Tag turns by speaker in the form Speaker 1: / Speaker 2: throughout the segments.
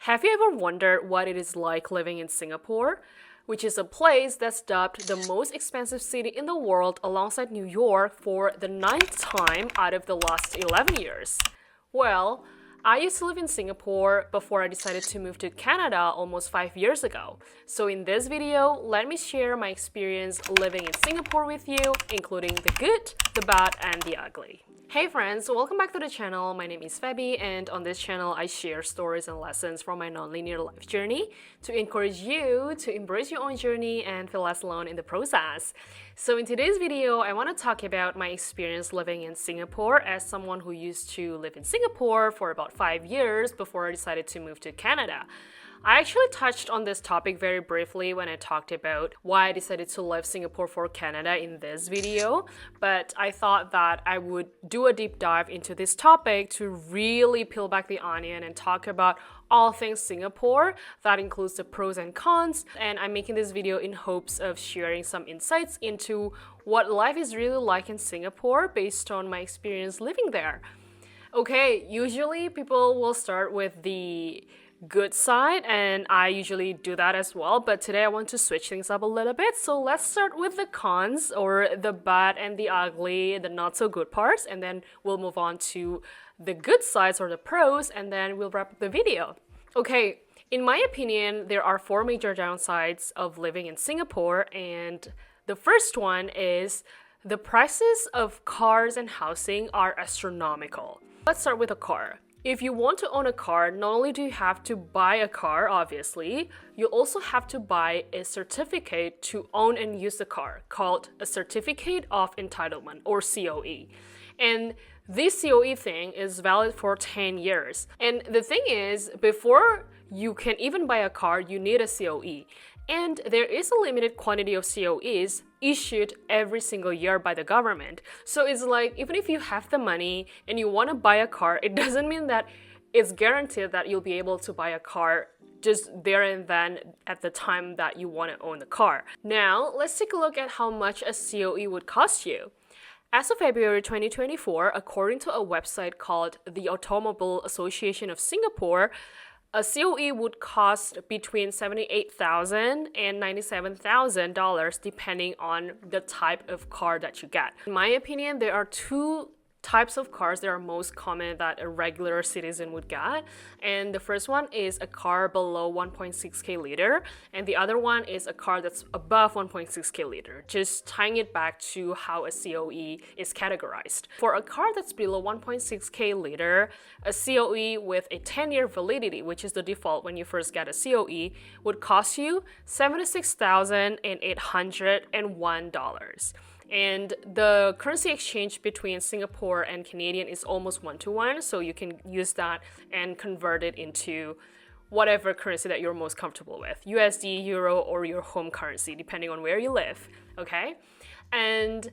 Speaker 1: Have you ever wondered what it is like living in Singapore, which is a place that's dubbed the most expensive city in the world alongside New York for the ninth time out of the last 11 years? Well, I used to live in Singapore before I decided to move to Canada almost 5 years ago. So in this video, let me share my experience living in Singapore with you, including the good, the bad, and the ugly. Hey friends, welcome back to the channel. My name is Fabi, and on this channel I share stories and lessons from my non-linear life journey to encourage you to embrace your own journey and feel less alone in the process. So in today's video, I want to talk about my experience living in Singapore as someone who used to live in Singapore for about 5 years before I decided to move to Canada. I actually touched on this topic very briefly when I talked about why I decided to leave Singapore for Canada in this video, but I thought that I would do a deep dive into this topic to really peel back the onion and talk about all things Singapore. That includes the pros and cons, and I'm making this video in hopes of sharing some insights into what life is really like in Singapore based on my experience living there. Okay, usually people will start with the good side, and I usually do that as well, but today I want to switch things up a little bit. So let's start with the cons, or the bad and the ugly, the not so good parts, and then we'll move on to the good sides or the pros, and then we'll wrap up the video. Okay, in my opinion, there are 4 major downsides of living in Singapore, and the first one is the prices of cars and housing are astronomical. Let's start with a car. If you want to own a car, not only do you have to buy a car, obviously, you also have to buy a certificate to own and use the car called a Certificate of Entitlement, or COE. And this COE thing is valid for 10 years. And the thing is, before you can even buy a car, you need a COE. And there is a limited quantity of COEs issued every single year by the government. So it's like, even if you have the money and you want to buy a car, it doesn't mean that it's guaranteed that you'll be able to buy a car just there and then at the time that you want to own the car. Now, let's take a look at how much a COE would cost you. As of February 2024, according to a website called the Automobile Association of Singapore, a COE would cost between $78,000 and $97,000 depending on the type of car that you get. In my opinion, there are 2 types of cars that are most common that a regular citizen would get, and the first one is a car below 1.6k liter, and the other one is a car that's above 1.6k liter, just tying it back to how a COE is categorized. For a car that's below 1.6k liter, a COE with a 10-year validity, which is the default when you first get a COE, would cost you $76,801. And the currency exchange between Singapore and Canadian is almost 1-to-1, so you can use that and convert it into whatever currency that you're most comfortable with, USD, Euro, or your home currency, depending on where you live, okay? And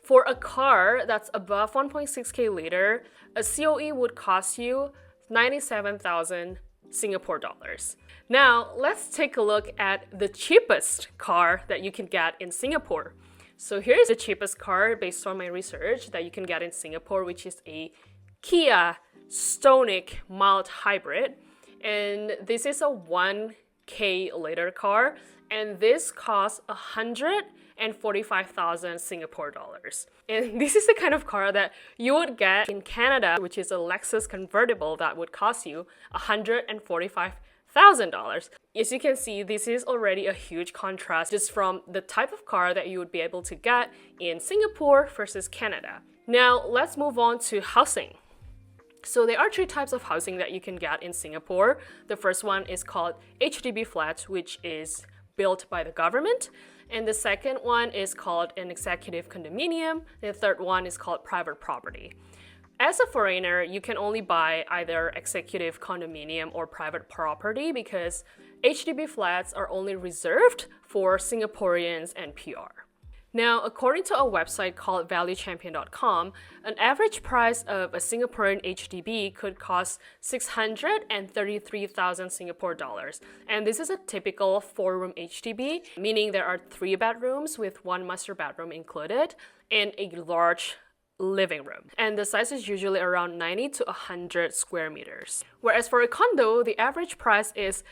Speaker 1: for a car that's above 1.6k liter, a COE would cost you 97,000 Singapore dollars. Now, let's take a look at the cheapest car that you can get in Singapore. So here's the cheapest car based on my research that you can get in Singapore, which is a Kia Stonic mild hybrid. And this is a 1k liter car, and this costs 145,000 Singapore dollars. And this is the kind of car that you would get in Canada, which is a Lexus convertible that would cost you $145,000. As you can see, this is already a huge contrast just from the type of car that you would be able to get in Singapore versus Canada. Now, let's move on to housing. So there are 3 types of housing that you can get in Singapore. The first one is called HDB flats, which is built by the government. And the second one is called an executive condominium. The third one is called private property. As a foreigner, you can only buy either executive condominium or private property because HDB flats are only reserved for Singaporeans and PR. Now, according to a website called valuechampion.com, an average price of a Singaporean HDB could cost 633,000 Singapore dollars. And this is a typical 4-room HDB, meaning there are 3 bedrooms with 1 master bedroom included and a large living room, and the size is usually around 90 to 100 square meters. Whereas for a condo, the average price is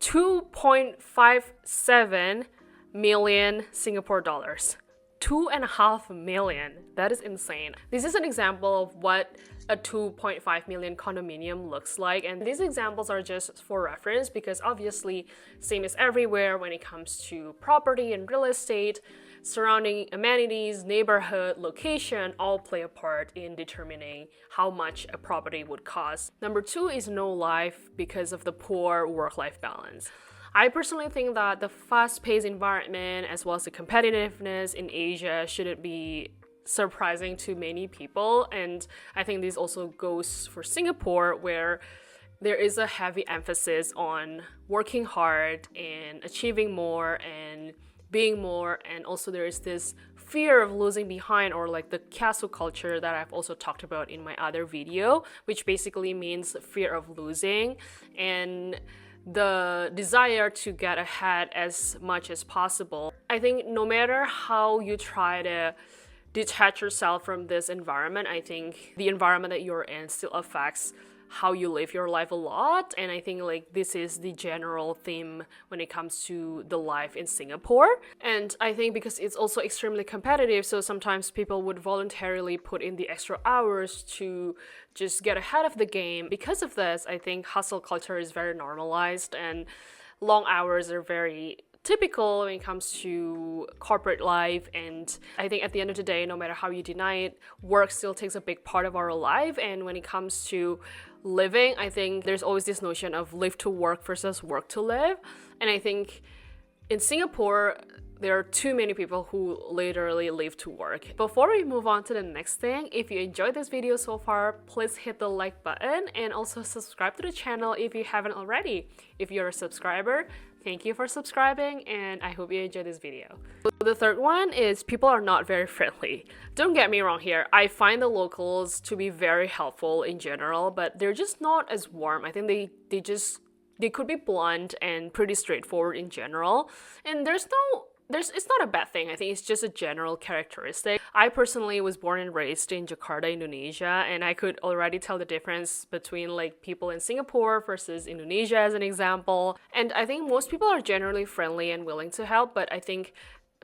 Speaker 1: 2.57 million Singapore dollars. 2.5 million. That is insane. This is an example of what a 2.5 million condominium looks like, and these examples are just for reference because obviously same is everywhere when it comes to property and real estate. Surrounding amenities, neighborhood, location all play a part in determining how much a property would cost. Number 2 is no life because of the poor work-life balance. I personally think that the fast-paced environment as well as the competitiveness in Asia shouldn't be surprising to many people, and I think this also goes for Singapore, where there is a heavy emphasis on working hard and achieving more and being more, and also there is this fear of losing behind, or like the castle culture that I've also talked about in my other video, which basically means fear of losing and the desire to get ahead as much as possible. I think no matter how you try to detach yourself from this environment, I think the environment that you're in still affects how you live your life a lot, and I think like this is the general theme when it comes to the life in Singapore. And I think because it's also extremely competitive, so sometimes people would voluntarily put in the extra hours to just get ahead of the game. Because of this, I think hustle culture is very normalized and long hours are very typical when it comes to corporate life. And I think at the end of the day, no matter how you deny it, work still takes a big part of our life. And when it comes to living, I think there's always this notion of live to work versus work to live. And I think in Singapore, there are too many people who literally live to work. Before we move on to the next thing, if you enjoyed this video so far, please hit the like button and also subscribe to the channel if you haven't already. If you're a subscriber, thank you for subscribing, and I hope you enjoyed this video. The third one is people are not very friendly. Don't get me wrong here, I find the locals to be very helpful in general, but they're just not as warm. I think they could be blunt and pretty straightforward in general, and it's not a bad thing. I think it's just a general characteristic. I personally was born and raised in Jakarta, Indonesia, and I could already tell the difference between like people in Singapore versus Indonesia as an example. And I think most people are generally friendly and willing to help, but I think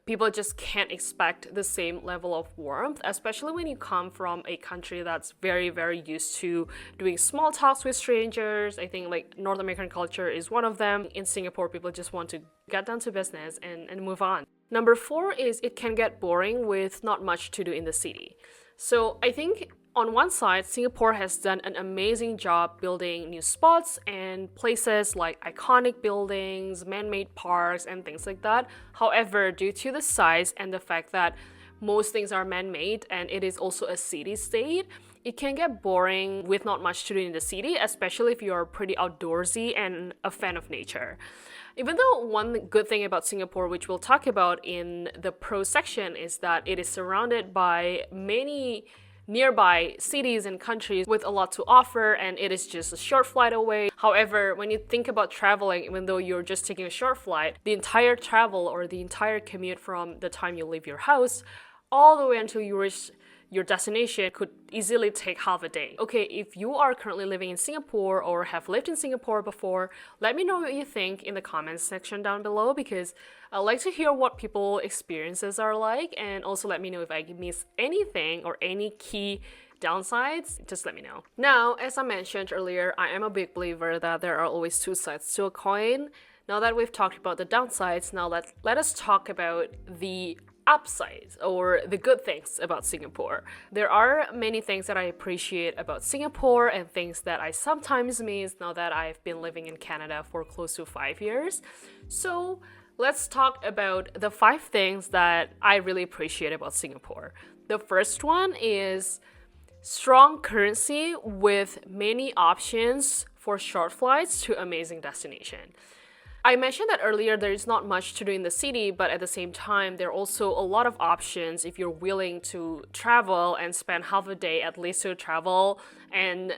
Speaker 1: people just can't expect the same level of warmth, especially when you come from a country that's very, very used to doing small talks with strangers. I think like North American culture is one of them. In Singapore, people just want to get down to business and move on. Number 4 is it can get boring with not much to do in the city. So I think on one side, Singapore has done an amazing job building new spots and places like iconic buildings, man-made parks, and things like that. However, due to the size and the fact that most things are man-made and it is also a city-state, it can get boring with not much to do in the city, especially if you're pretty outdoorsy and a fan of nature. Even though one good thing about Singapore, which we'll talk about in the pro section, is that it is surrounded by many nearby cities and countries with a lot to offer, and it is just a short flight away. However, when you think about traveling, even though you're just taking a short flight, the entire travel or the entire commute from the time you leave your house all the way until you reach your destination could easily take half a day. Okay, if you are currently living in Singapore or have lived in Singapore before, let me know what you think in the comments section down below, because I like to hear what people's experiences are like, and also let me know if I miss anything or any key downsides. Just let me know. Now, as I mentioned earlier, I am a big believer that there are always two sides to a coin. Now that we've talked about the downsides, now let us talk about the upsides or the good things about Singapore. There are many things that I appreciate about Singapore and things that I sometimes miss now that I've been living in Canada for close to 5 years. So let's talk about the 5 things that I really appreciate about Singapore. The first one is strong currency with many options for short flights to amazing destination. I mentioned that earlier there is not much to do in the city, but at the same time, there are also a lot of options if you're willing to travel and spend half a day at least to travel and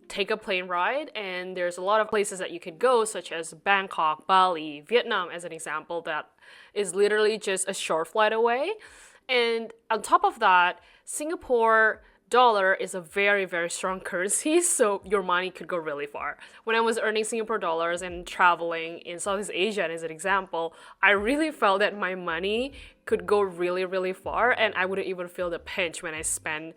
Speaker 1: take a plane ride. And there's a lot of places that you can go, such as Bangkok, Bali, Vietnam as an example, that is literally just a short flight away. And on top of that, Singapore dollar is a very, very strong currency, so your money could go really far. When I was earning Singapore dollars and traveling in Southeast Asia, as an example, I really felt that my money could go really, really far, and I wouldn't even feel the pinch when I spend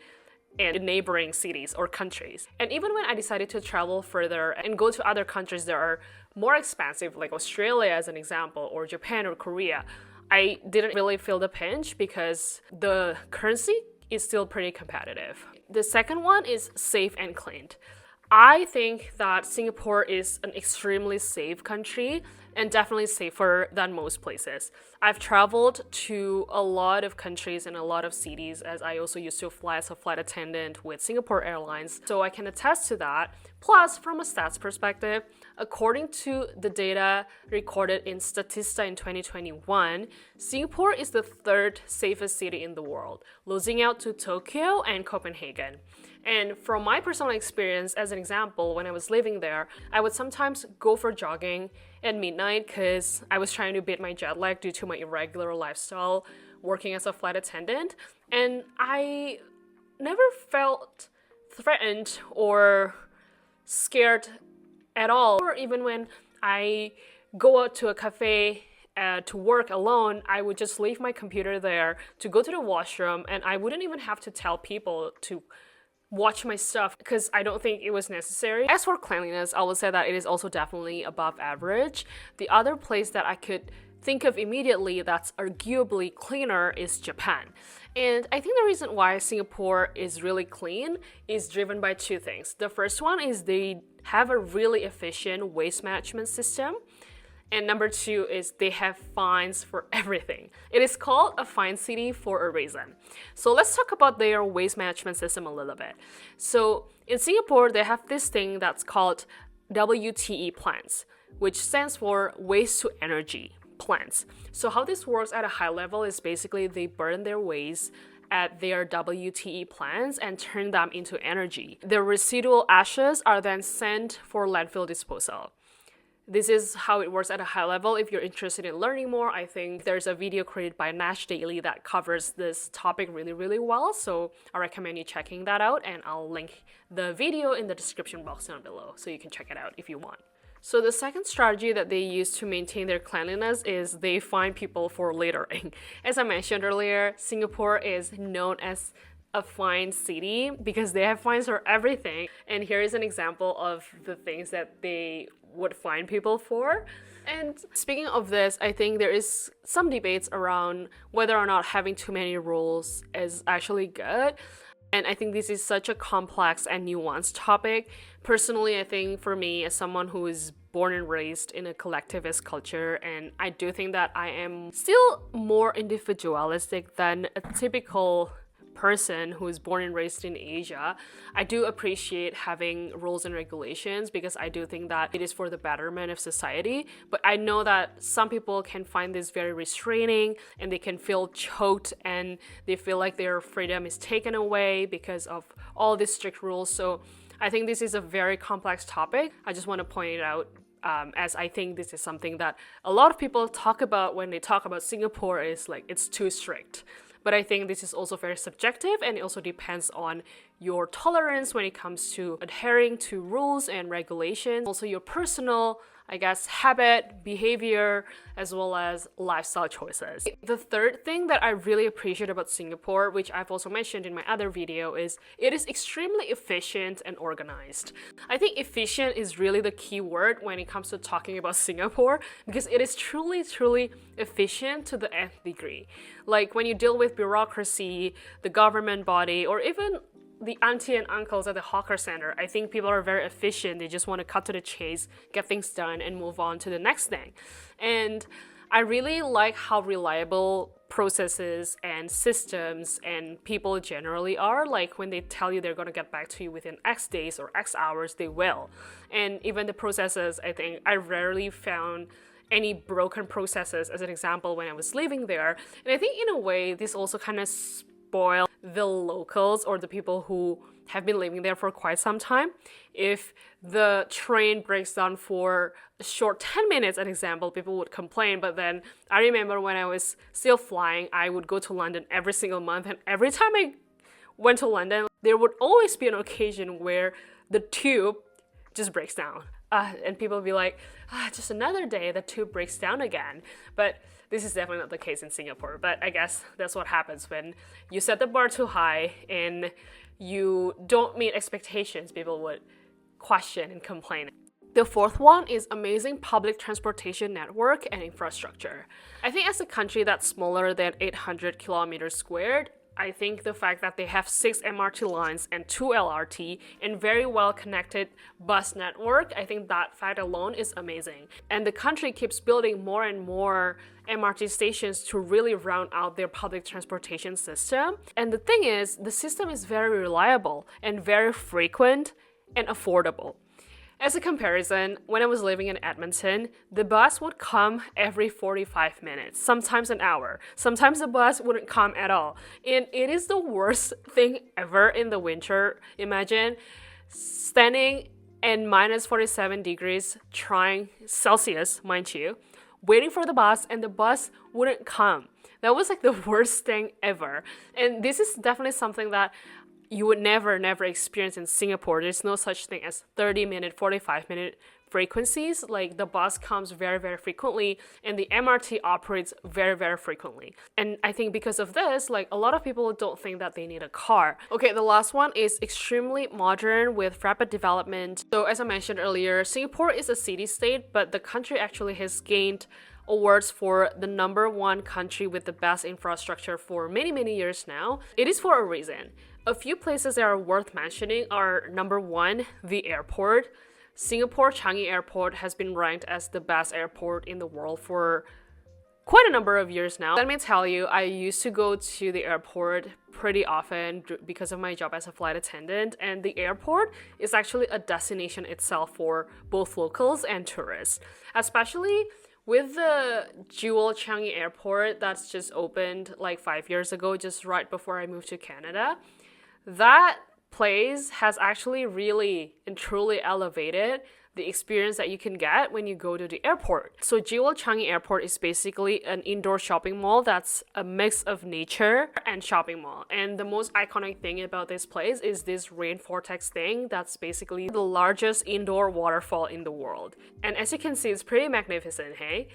Speaker 1: in neighboring cities or countries. And even when I decided to travel further and go to other countries that are more expensive, like Australia as an example, or Japan or Korea, I didn't really feel the pinch because the currency is still pretty competitive. The second one is safe and clean. I think that Singapore is an extremely safe country and definitely safer than most places. I've traveled to a lot of countries and a lot of cities, as I also used to fly as a flight attendant with Singapore Airlines, so I can attest to that. Plus, from a stats perspective, according to the data recorded in Statista in 2021, Singapore is the third safest city in the world, losing out to Tokyo and Copenhagen. And from my personal experience, as an example, when I was living there, I would sometimes go for jogging at midnight because I was trying to beat my jet lag due to my irregular lifestyle working as a flight attendant. And I never felt threatened or scared at all. Or even when I go out to a cafe to work alone, I would just leave my computer there to go to the washroom, and I wouldn't even have to tell people to watch my stuff because I don't think it was necessary. As for cleanliness, I would say that it is also definitely above average. The other place that I could think of immediately that's arguably cleaner is Japan. And I think the reason why Singapore is really clean is driven by two things. The first one is they have a really efficient waste management system. And number two is they have fines for everything. It is called a fine city for a reason. So let's talk about their waste management system a little bit. So in Singapore, they have this thing that's called WTE plants, which stands for waste to energy plants. So how this works at a high level is basically they burn their waste at their WTE plants and turn them into energy. The residual ashes are then sent for landfill disposal. This is how it works at a high level. If you're interested in learning more, I think there's a video created by Nash Daily that covers this topic really, really well. So I recommend you checking that out, and I'll link the video in the description box down below so you can check it out if you want. So the second strategy that they use to maintain their cleanliness is they fine people for littering. As I mentioned earlier, Singapore is known as a fine city because they have fines for everything. And here is an example of the things that they would fine people for. And speaking of this, I think there is some debates around whether or not having too many rules is actually good. And I think this is such a complex and nuanced topic. Personally, I think for me, as someone who is born and raised in a collectivist culture, and I do think that I am still more individualistic than a typical person who is born and raised in Asia, I do appreciate having rules and regulations because I do think that it is for the betterment of society. But I know that some people can find this very restraining and they can feel choked and they feel like their freedom is taken away because of all these strict rules. So I think this is a very complex topic. I just want to point it out as I think this is something that a lot of people talk about when they talk about Singapore is like it's too strict. But I think this is also very subjective, and it also depends on your tolerance when it comes to adhering to rules and regulations. Also your personal, I guess, habit, behavior, as well as lifestyle choices. The third thing that I really appreciate about Singapore, which I've also mentioned in my other video, is it is extremely efficient and organized. I think efficient is really the key word when it comes to talking about Singapore because it is truly, truly efficient to the nth degree. Like when you deal with bureaucracy, the government body, or even the auntie and uncles at the hawker center, I think people are very efficient. They just want to cut to the chase, get things done, and move on to the next thing. And I really like how reliable processes and systems and people generally are. Like when they tell you they're going to get back to you within X days or X hours, they will. And even the processes, I think I rarely found any broken processes as an example when I was living there. And I think in a way, this also kind of spoil the locals or the people who have been living there for quite some time, if the train breaks down for a short 10 minutes, an example, people would complain. But then I remember when I was still flying, I would go to London every single month, and every time I went to London, there would always be an occasion where the tube just breaks down. And people would be like, just another day the tube breaks down again. But this is definitely not the case in Singapore. But I guess that's what happens when you set the bar too high and you don't meet expectations. People would question and complain. The fourth one is amazing public transportation network and infrastructure. I think as a country that's smaller than 800 kilometers squared, I think the fact that they have 6 MRT lines and 2 LRT and very well connected bus network, I think that fact alone is amazing. And the country keeps building more and more MRT stations to really round out their public transportation system. And the thing is, the system is very reliable and very frequent and affordable. As a comparison, when I was living in Edmonton, the bus would come every 45 minutes, sometimes an hour. Sometimes the bus wouldn't come at all. And it is the worst thing ever in the winter. Imagine standing in minus 47 degrees, trying Celsius, mind you, waiting for the bus, and the bus wouldn't come. That was like the worst thing ever. And this is definitely something that you would never experience in Singapore. There's no such thing as 30-minute, 45-minute frequencies. Like, the bus comes very frequently, and the MRT operates very frequently. And I think because of this, like, a lot of people don't think that they need a car. Okay, the last one is extremely modern with rapid development. So as I mentioned earlier, Singapore is a city-state, but the country actually has gained awards for the #1 country with the best infrastructure for many years now. It is for a reason. A few places that are worth mentioning are #1, the airport. Singapore Changi Airport has been ranked as the best airport in the world for quite a number of years now. Let me tell you, I used to go to the airport pretty often because of my job as a flight attendant, and the airport is actually a destination itself for both locals and tourists, especially with the Jewel Changi Airport that's just opened like 5 years ago, just right before I moved to Canada. That place has actually really and truly elevated the experience that you can get when you go to the airport. So Jewel Changi Airport is basically an indoor shopping mall that's a mix of nature and shopping mall. And the most iconic thing about this place is this rain vortex thing that's basically the largest indoor waterfall in the world. And as you can see, it's pretty magnificent, hey?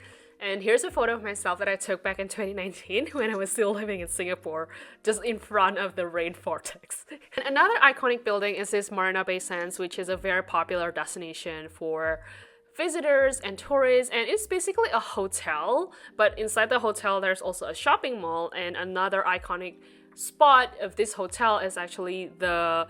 Speaker 1: And here's a photo of myself that I took back in 2019 when I was still living in Singapore, just in front of the rain vortex. And another iconic building is this Marina Bay Sands, which is a very popular destination for visitors and tourists, and it's basically a hotel, but inside the hotel there's also a shopping mall. And another iconic spot of this hotel is actually the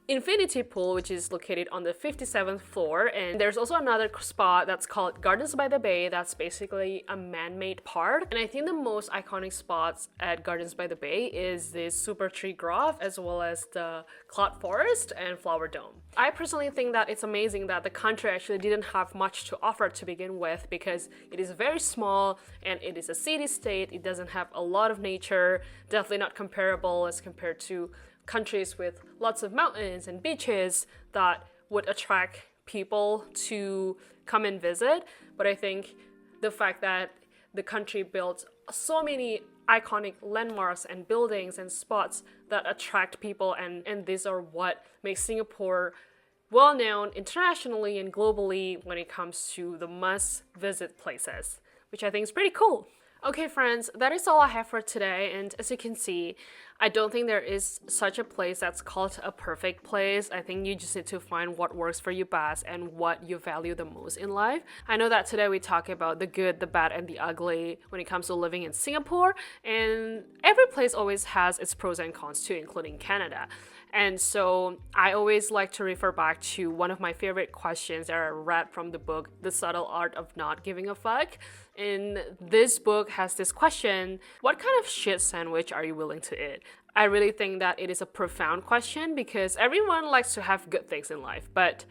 Speaker 1: infinity pool, which is located on the 57th floor. And there's also another spot that's called Gardens by the Bay. That's basically a man-made park. And I think the most iconic spots at Gardens by the Bay is this Super Tree Grove, as well as the Cloud Forest and Flower Dome. I personally think that it's amazing that the country actually didn't have much to offer to begin with, because it is very small and it is a city-state. It doesn't have a lot of nature, definitely not comparable as compared to countries with lots of mountains and beaches that would attract people to come and visit. But I think the fact that the country built so many iconic landmarks and buildings and spots that attract people, and these are what makes Singapore well known internationally and globally when it comes to the must-visit places, which I think is pretty cool. Okay, friends, that is all I have for today, and as you can see, I don't think there is such a place that's called a perfect place. I think you just need to find what works for you best and what you value the most in life. I know that today we talk about the good, the bad, and the ugly when it comes to living in Singapore, and every place always has its pros and cons too, including Canada. And so I always like to refer back to one of my favorite questions that I read from the book, The Subtle Art of Not Giving a Fuck. And this book has this question: what kind of shit sandwich are you willing to eat? I really think that it is a profound question, because everyone likes to have good things in life, but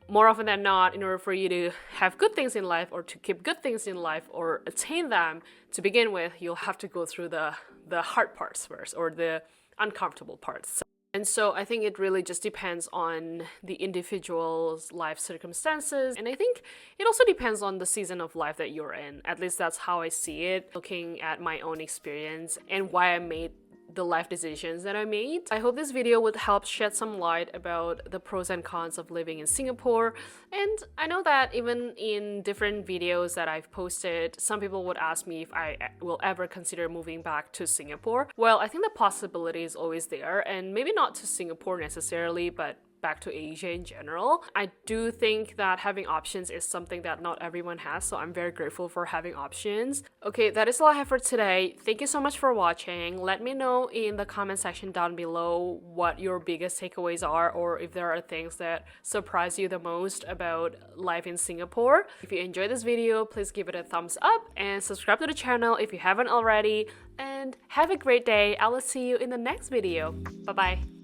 Speaker 1: more often than not, in order for you to have good things in life, or to keep good things in life, or attain them to begin with, you'll have to go through the hard parts first, or the uncomfortable parts. And so I think it really just depends on the individual's life circumstances. And I think it also depends on the season of life that you're in. At least that's how I see it, looking at my own experience and why I made the life decisions that I made. I hope this video would help shed some light about the pros and cons of living in Singapore. And I know that even in different videos that I've posted, some people would ask me if I will ever consider moving back to Singapore. Well, I think the possibility is always there, and maybe not to Singapore necessarily, but back to Asia in general. I do think that having options is something that not everyone has, so I'm very grateful for having options. Okay, that is all I have for today. Thank you so much for watching. Let me know in the comment section down below what your biggest takeaways are, or if there are things that surprise you the most about life in Singapore. If you enjoyed this video, please give it a thumbs up and subscribe to the channel if you haven't already. And have a great day. I will see you in the next video. Bye bye.